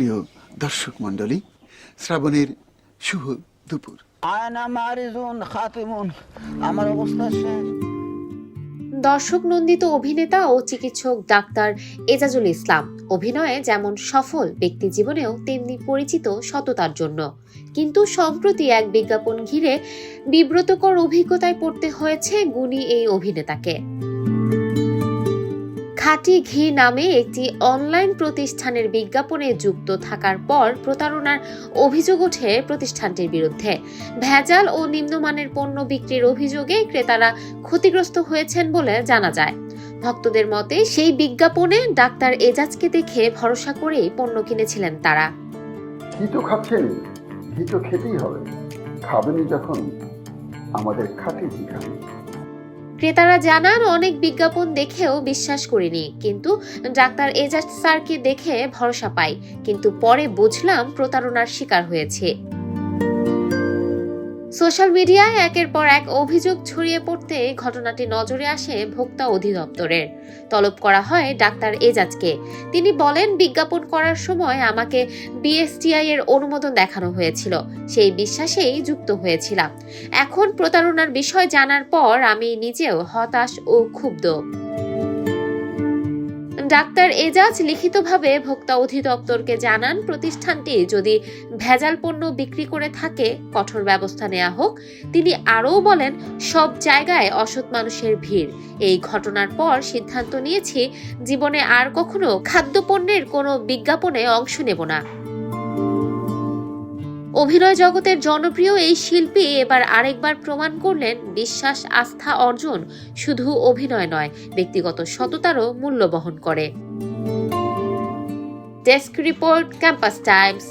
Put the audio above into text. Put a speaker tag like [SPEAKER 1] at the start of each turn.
[SPEAKER 1] সুপ্রিয় দর্শক মণ্ডলী, শ্রাবণের শুভ দুপুর।
[SPEAKER 2] আমার অবস্থা শেষ।
[SPEAKER 3] দর্শক নন্দিত অভিনেতা ও চিকিৎসক ডাক্তার এজাজুল ইসলাম অভিনয়ে যেমন সফল, ব্যক্তি জীবনেও তেমনি পরিচিত সততার জন্য। কিন্তু সম্প্রতি এক বিজ্ঞাপন ঘিরে বিব্রতকর অভিজ্ঞতায় পড়তে হয়েছে গুণী এই অভিনেতাকে। খাঁটি ঘি নামে একটি অনলাইন প্রতিষ্ঠানের বিজ্ঞাপনে যুক্ত থাকার পর প্রতারণার অভিযোগ ওঠে প্রতিষ্ঠানটির বিরুদ্ধে। ভেজাল ও নিম্নমানের পণ্য বিক্রির অভিযোগে ক্রেতারা ক্ষতিগ্রস্ত হয়েছেন বলে জানা যায়। ভক্তদের মতে সেই বিজ্ঞাপনে ডাক্তার এজাজকে দেখে ভরসা করেই পণ্য কিনেছিলেন তারা।
[SPEAKER 4] ঘি তো খাচ্ছেন, ঘি তো খেতেই হবে, খাবেনই যখন আমাদের খাঁটি ঘি খাবেন।
[SPEAKER 3] ক্রেতারা জানান, অনেক বিজ্ঞাপন দেখেও বিশ্বাস করিনি, কিন্তু ডাক্তার এজাজ স্যারকে দেখে ভরসা পাই, কিন্তু পরে বুঝলাম প্রতারণার শিকার হয়েছে। সোশ্যাল মিডিয়ায় একের পর এক অভিযোগ ছড়িয়ে পড়তে ঘটনাটি নজরে আসে ভোক্তা অধিদপ্তরের। তলব করা হয় ডাক্তার এজাজকে। তিনি বলেন, বিজ্ঞাপন করার সময় আমাকে বিএসটিআই এর অনুমোদন দেখানো হয়েছিল, সেই বিশ্বাসেই যুক্ত হয়েছিলাম। এখন প্রতারণার বিষয় জানার পর আমি নিজেও হতাশ ও ক্ষুব্ধ। ডাক্তার এজাজ লিখিতভাবে ভোক্তা অধিদপ্তরকে জানান, প্রতিষ্ঠানটি যদি ভেজাল পণ্য বিক্রি করে থাকে কঠোর ব্যবস্থা নেওয়া হোক। তিনি আরও বলেন, সব জায়গায় অসৎ মানুষের ভিড়। এই ঘটনার পর সিদ্ধান্ত নিয়েছি, জীবনে আর কখনো খাদ্যপণ্যের কোনো বিজ্ঞাপনে অংশ নেব না। অভিনয় জগতের জনপ্রিয় এই শিল্পী এবার আরেকবার প্রমাণ করলেন, বিশ্বাস, আস্থা অর্জন শুধু অভিনয় নয়, ব্যক্তিগত সততারও মূল্য বহন করে। Desk report, campus Times.